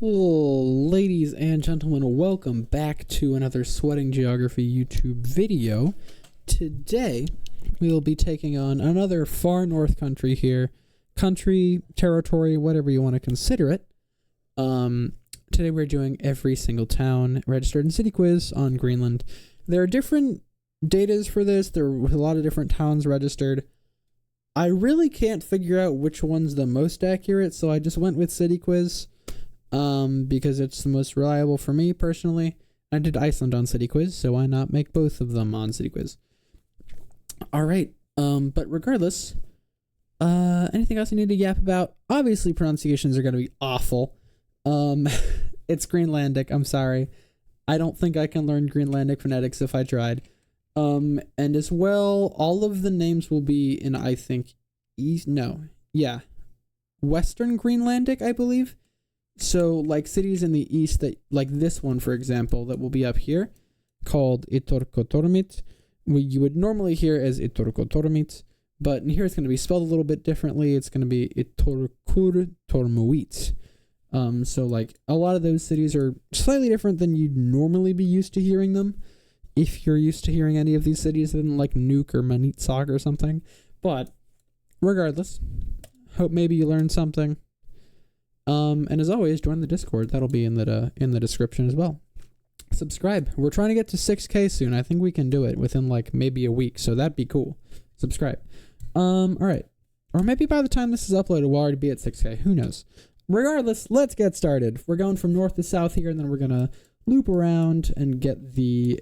Ladies and gentlemen, welcome back to another Sweating Geography YouTube video. Today, we will be taking on another far north country here. Country, territory, whatever you want to consider it. Today we're doing every single town registered in Cityquiz on Greenland. There are different datas for this. There are a lot of different towns registered. I really can't figure out which one's the most accurate, so I just went with Cityquiz. Because it's the most reliable for me personally. I did Iceland on Cityquiz, so why not make both of them on Cityquiz? Alright, but regardless, anything else you need to yap about? Obviously pronunciations are going to be awful. It's Greenlandic, I'm sorry. I don't think I can learn Greenlandic phonetics if I tried. And as well, all of the names will be in, I think, Western Greenlandic, I believe. So, like, cities in the east that, like this one, for example, that will be up here, called Itorkotormit, you would normally hear as Itorkotormit, but in here it's going to be spelled a little bit differently. It's going to be Itorkurtormuit. So, like, a lot of those cities are slightly different than you'd normally be used to hearing them, if you're used to hearing any of these cities in, like, Nuuk or Manitsak or something. But, regardless, hope maybe you learned something. And as always, join the Discord. That'll be in the description as well. Subscribe. We're trying to get to 6K soon. I think we can do it within like maybe a week, so that'd be cool. Subscribe. All right. Or maybe by the time this is uploaded, we'll already be at 6K. Who knows? Regardless, let's get started. We're going from north to south here, and then we're gonna loop around and get the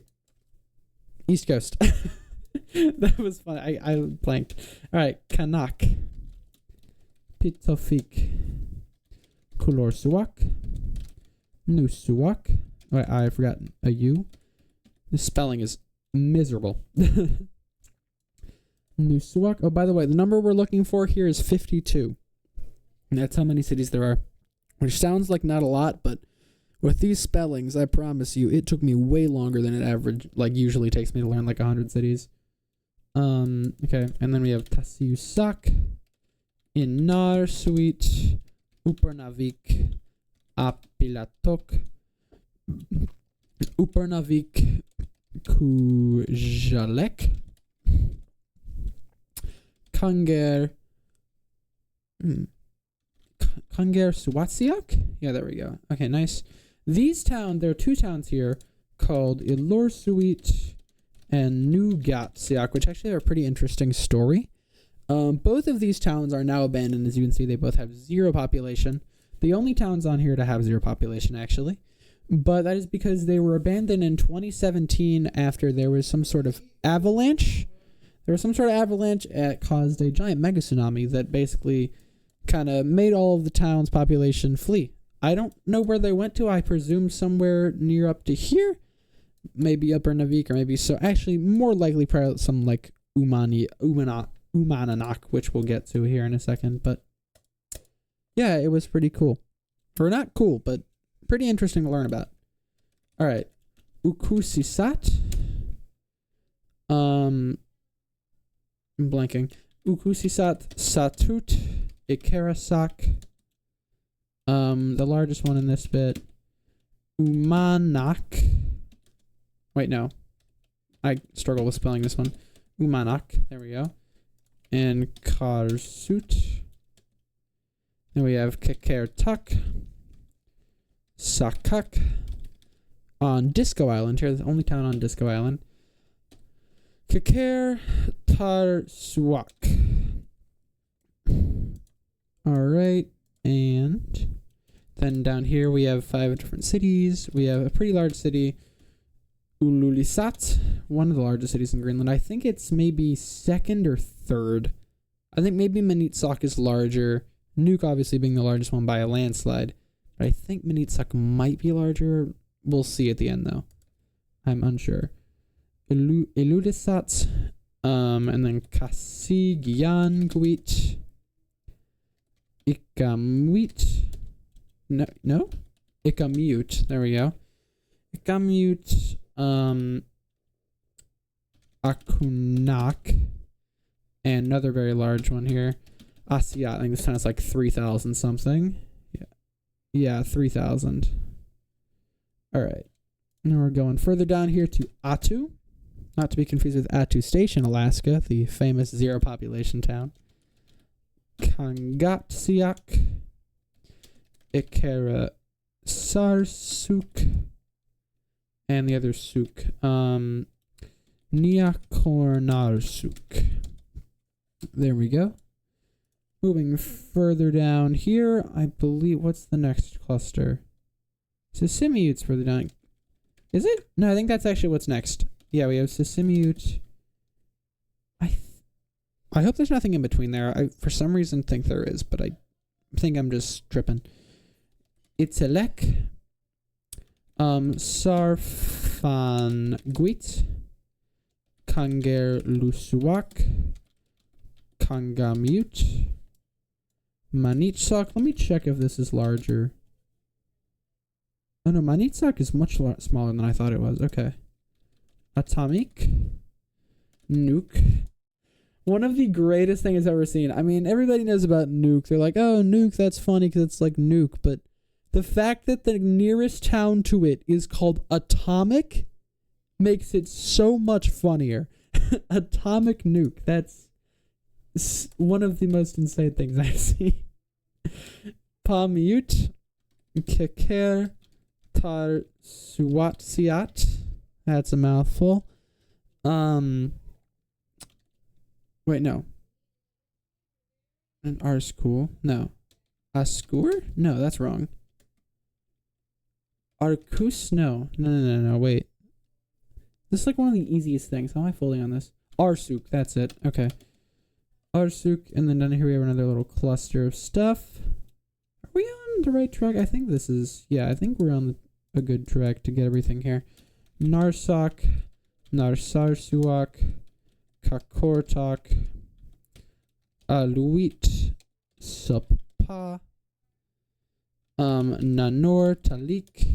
East Coast. That was fun. I blanked. All right. Kanak. Pitofik. Kulorsuak, Nusuak. Wait, I forgot a U. The spelling is miserable. Nusuak. Oh, by the way, the number we're looking for here is 52. And that's how many cities there are. Which sounds like not a lot, but with these spellings, I promise you, it took me way longer than it usually takes me to learn like 100 cities. Okay, and then we have Tasiusak, Inarsuit, Upernavik, Apilatok, Upernavik, Kujalek, Kanger Suwatsiak? Yeah, there we go. Okay, nice. There are two towns here called Ilorsuit and Nugatsiak, which actually are a pretty interesting story. Both of these towns are now abandoned. As you can see, they both have 0 population. The only towns on here to have 0 population, actually. But that is because they were abandoned in 2017 after there was some sort of avalanche. There was some sort of avalanche that caused a giant mega tsunami that basically kind of made all of the town's population flee. I don't know where they went to. I presume somewhere near up to here. Maybe Upper Navik or maybe so. Actually, more likely probably some like Umananak, which we'll get to here in a second, but yeah, it was pretty cool. Or not cool, but pretty interesting to learn about. Alright. Ukusisat. I'm blanking. Ukusisat Satut Ikerasak. The largest one in this bit. Umanak. Wait, no. I struggle with spelling this one. Umanak. There we go. And Karsut. Then we have Kekertuk, Sakak on Disco Island. Here, the only town on Disco Island. Keker Tarsuak. Alright, and then down here we have 5 different cities. We have a pretty large city, Ululisat, one of the largest cities in Greenland. I think it's maybe 2nd or 3rd. I think maybe Manitsak is larger. Nuuk obviously being the largest one by a landslide. But I think Manitsak might be larger. We'll see at the end though. I'm unsure. Iludisat, and then Kasigianguit, Ikamuit. No? Ikamute. There we go. Ikamute. Akunak, and another very large one here. Asiat, I think this town is like 3,000 something. Yeah. Yeah, 3,000. All right. Now we're going further down here to Attu. Not to be confused with Attu Station, Alaska, the famous zero population town. Kangatsiak. Ikerasarsuk. And the other suk. Niakornarsuk. There we go. Moving further down here, I believe, what's the next cluster? Sisimiut's further down. Is it? No, I think that's actually what's next. Yeah, we have Sisimiut. I hope there's nothing in between there. I, for some reason, think there is, but I think I'm just tripping. Itzelek. Sarfanguit. Kangerlusuak. Kangamute. Manitsak. Let me check if this is larger. Oh no, Manitsak is much smaller than I thought it was. Okay. Atomic. Nuke. One of the greatest things I've ever seen. I mean, everybody knows about Nuke. They're like, oh, Nuke, that's funny because it's like Nuke. But the fact that the nearest town to it is called Atomic makes it so much funnier. Atomic Nuke. That's one of the most insane things I've seen. Pamiut. Keker. Tar Suwatsiat. That's a mouthful. Wait, no. An Arschool. No. Askur? No, that's wrong. Arkus? No, wait. This is like one of the easiest things. How am I folding on this? Arsuk, that's it. Okay. Arsuk, and then down here we have another little cluster of stuff. Are we on the right track? I think this is... Yeah, I think we're on a good track to get everything here. Narsak, Narsarsuak, Kakortak, Aluit, Suppa, Nanortalik,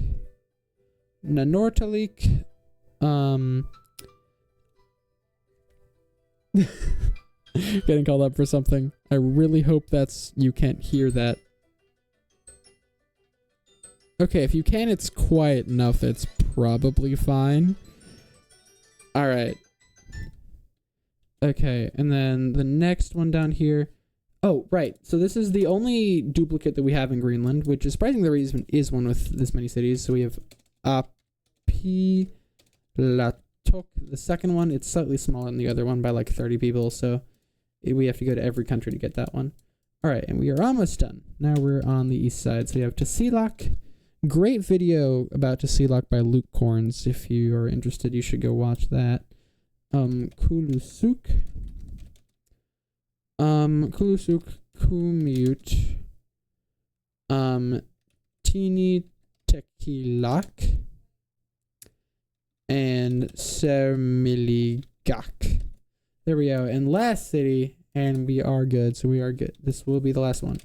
getting called up for something. I really hope that's... You can't hear that. Okay, if you can, it's quiet enough. It's probably fine. Alright. Okay, and then the next one down here. Oh, right. So this is the only duplicate that we have in Greenland, which is surprising there is one with this many cities. So we have Apilatok. The second one, it's slightly smaller than the other one by like 30 people. So we have to go to every country to get that one. Alright, and we are almost done. Now we're on the east side. So we have Tasilak. Great video about Tasilak by Luke Corns. If you are interested, you should go watch that. Kulusuk. Kulusuk, Kumute. Tini Tekilak. And Sermiligak. There we go. And last city, and we are good. So we are good. This will be the last one.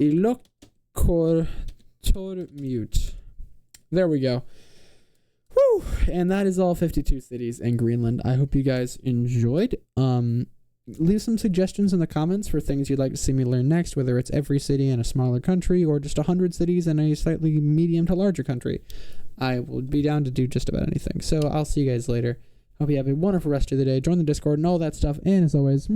Ilokor Tormute. There we go. Whew. And that is all 52 cities in Greenland. I hope you guys enjoyed. Leave some suggestions in the comments for things you'd like to see me learn next, whether it's every city in a smaller country or just 100 cities in a slightly medium to larger country. I will be down to do just about anything. So I'll see you guys later. Hope you have a wonderful rest of the day. Join the Discord and all that stuff. And as always,